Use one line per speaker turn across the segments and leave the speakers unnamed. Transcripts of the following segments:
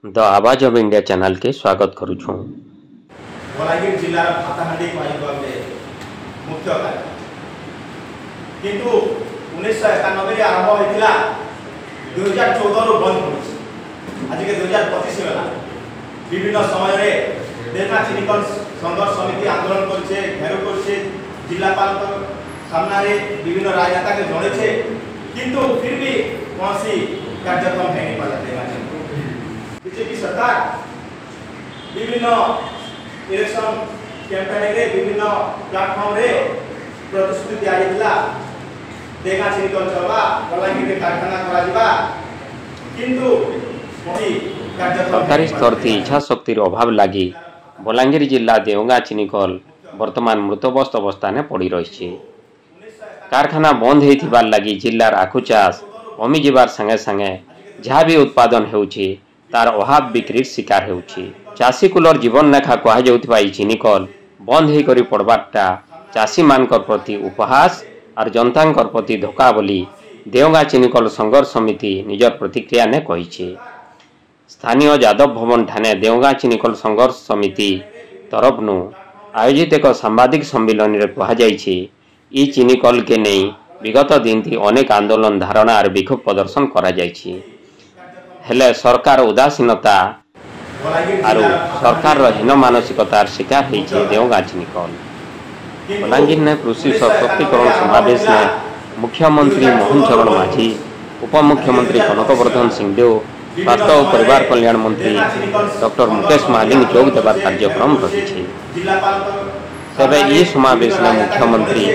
The आवाज of India channel के स्वागत करुछु।
बलांगीर जिलार भाताहांडी पाणीपागे मुख्य कार्य किंतु 1991 आरंभ होइतिला 2014 रु बंद होइछ। आज के 2025 होला विभिन्न समय रे देवना चिनिकल संघर्ष समिति आंदोलन करछे, घेराव करछे, जिलापाल सामना रे विभिन्न राजनेता के जोड़े छे, किंतु फिर भी कोनसी कार्यक्रम है नहीं पाला। बीजेपी सरकार विभिन्न इलेक्शन कैंपेन रे विभिन्न प्लेटफॉर्म रे प्रतिश्रुति दिया देगा चिनिकल चलवा बलांगीर कारखाना करा दिबा, किंतु
सरकारी स्तर थी इच्छा शक्तिर अभाव लगी बलांगीर जिला देवगा चिनिकल वर्तमान मृतबस्त अवस्था ने पड़ी रही। कारखाना बंद होइथिबार लगी जिलार आखु चाष कमी जीवार संगे संगे जहाँ भी उत्पादन होउछि तार अभाव बिक्री शिकार होउछि। चाषी कुलर जीवन रेखा कहा जाउथिबा ई चिनिकल बंद होई करी पड़बाटा चाषी मानकर प्रति उपहास और जनतांकर प्रति धोखा बोली देवगा चिनिकल संघर्ष समिति निजर प्रतिक्रिया ने कहिछि। स्थानीय यादव भवन ठाणे देवगा चिनिकल संघर्ष समिति तरफनु आयोजित एक सांबादिक सम्मेलन रे कहा जाइछि ई चिनिकल के नहीं विगत दिन थी अनेक आंदोलन धारणा और विक्षोभ प्रदर्शन करा जाइछि, हेले सरकार उदासीनता और सरकार हीन मानसिकतार शिकार होइछि देवगा चिनिकल। बलांगीर ने कृषि सशक्तिकरण समावेश ने मुख्यमंत्री मोहन चरण माझी, उपमुख्यमंत्री कनकवर्धन सिंहदेव, स्वास्थ्य और परिवार कल्याण मंत्री डॉक्टर मुकेश महालिंग जोग देवार कार्यक्रम रही। तेबे ये समावेश में मुख्यमंत्री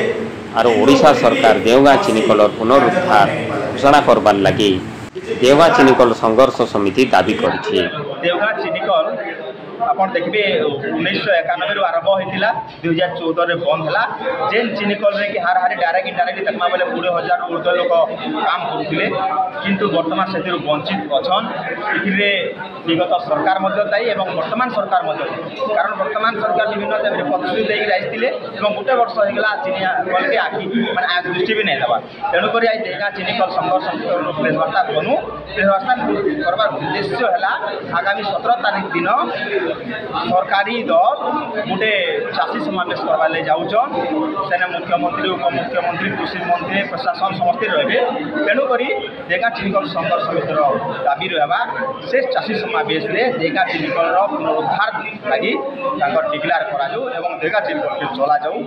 और ओडिशा सरकार देवगा चिनिकल पुनरुद्धार घोषणा करबार लगी देवगा चिनिकल संघर्ष समिति दाबी करिछि।
देवगा चिनिकल आपण देखबे 1991 रु आरंभ होइतिला 2014 रे बंद हला। जेन चिनिकल रे कि हार हारी डायरेक्ट इनडायरेक्ट तकमा बेले 20,000 ऊर्ध्व लोक काम करुथिले, किंतु वर्तमान सेतिर वंचित अछन। इथिरे विगत सरकार मध्य दायी एवं वर्तमान सरकार मध्य, कारण वर्तमान सरकार विभिन्न टाइम रे प्रतिश्रुति देई आइतिले एवं गोटे वर्ष होइगला चिनिया कल के आखि माने आ दृष्टि भी नै दबा। तेणु करी आज देगा चिनिकल संघर्ष समिति प्रेस वार्ता बनु प्रेस वार्ता करबार उद्देश्य हला आगामी 17 तारीख दिन सरकारी दल गोटे चाषी समावेश करवा ले जाऊन। सेने मुख्यमंत्री, उपमुख्यमंत्री, कृषि मंत्री, प्रशासन समस्ते रहे। तेणुक देगा चिनिकल संघर्ष समितिर दाबी रहा से चाषी समावेश में देगा चिनिकल पुनरुद्धार लगी डिक्लेयर करा देगा चिनिकल के चला जाऊ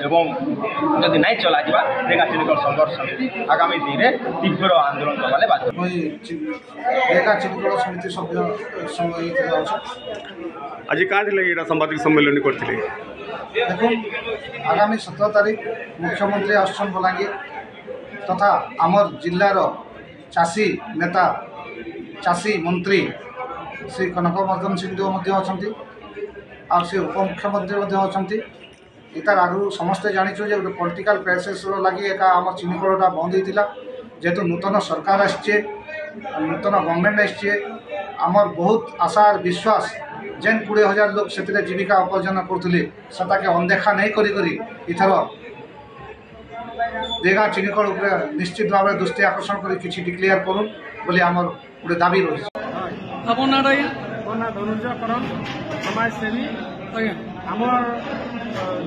एवं जदि नहीं चला जा देगा चिनिकल संघर्ष समिति आगामी दिन में तीव्र आंदोलन करवा बाध्य।
देगा चिनिकल समिति सभ्य
आज कहाँ थे सांबादिक सम्मेलन करते
देखो आगामी 17 तारीख मुख्यमंत्री आसन बलांगीर तथा आमर जिलार चाषी नेता चाषी मंत्री श्री कनकवर्धन सिंहदेव अच्छा से उपमुख्यमंत्री अच्छा इतार आगु समस्ते जाचु जे गोटे पॉलिटिकल क्राइसिस लगी एका आम चिनिकलटा बंद होता जेहेतु नूतन सरकार आसचे नूतन गवर्नमेंट आसचे आमर बहुत आशा और विश्वास जेन 20,000 लोग से जीविका उपार्जन करते के अनदेखा नहीं करी इथर देगा चिनिकल निश्चित भाव में दृष्टि आकर्षण कर किसी डिक्लेयर करूँ बोली आमर गोटे दाबी रही।
समाजसेवी आमर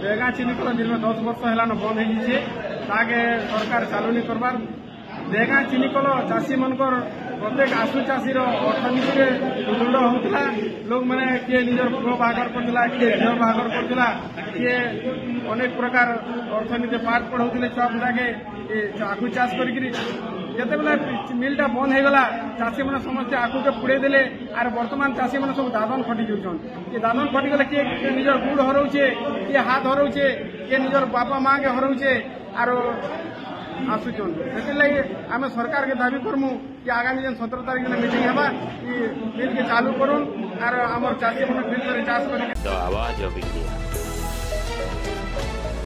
देगा चिनिकल दीर्घ 10 वर्ष है बंद होके सरकार चालू करवार देगा चिनिकल चाषी मनकर प्रत्येक आसु चाषी अर्थनीति में सुदृढ़ होता लोक मैंने किए निजर पुओ बाहागर करता किए झील बाहागर करता किए अनेक प्रकार अर्थनीति पाठ पढ़ाऊे छुआ पिला के आखु चाष करते मिलटा बंद होगला चाषी मैंने समस्ते आखु के पुड़े देले आर वर्तमान चाषी मैंने सब दादन खटी जाऊन। ये दादन खटी गले किए निजर गुड़ हराऊे किए हाथ हराऊे किए निजर बापा माँ के हराऊे आर आसुचन से आम सरकार के दाबी करमु कि आगामी 17 तारीख में मीटिंग है मिल के चालू करूँ और आम चाषी मन फिर चाष कर।
द आवाज ऑफ इंडिया।